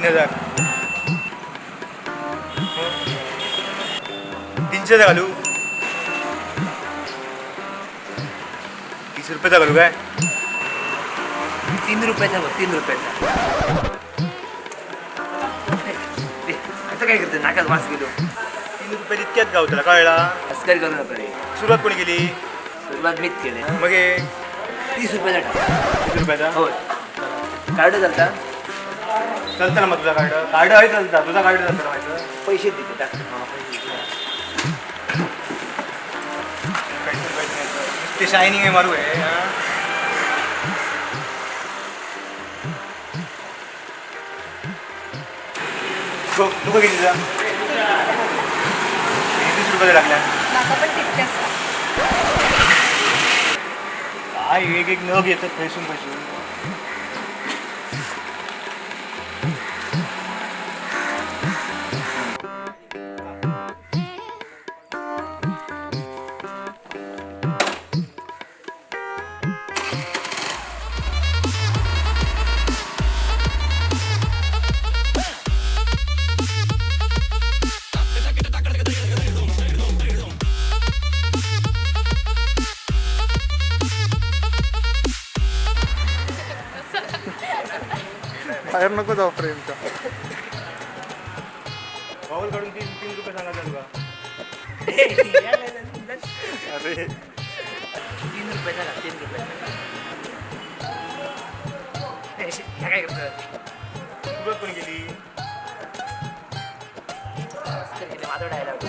3000. 300 घालू. 30 रुपयाचा घालू काय? 3 रुपयाचा बघ, 3 रुपयाचा. आता काय करते नाकात वास गेलो. 3 रुपये इतक्यात गावतला कळला. अस्कारी करू नका रे. सुरुवात कोणी केली? सुरुवात मीच केली. मग हे 30 रुपयाचा टाका. 30 रुपयाचा होय. कार्ड चालता? चालतं ना मग तुझा कार्ड? कार्ड आहे चालता, तुझा कार्ड चालतं ना माझं. पैसे देते टाक. ते शायनिंग आहे मारू आहे. तू का किती 30 रुपये टाकल्या. काय एक एक नग येतात पैसून पैसून. बाहेर नको जाऊ फ्रेमच्या. बाउल काढून 3 रुपये सांगायचं तुला. अरे 3 रुपयाचा का? 3 रुपयाचा. ह्या काय करतात? सुरुवात कोणी केली? माझा डायलॉग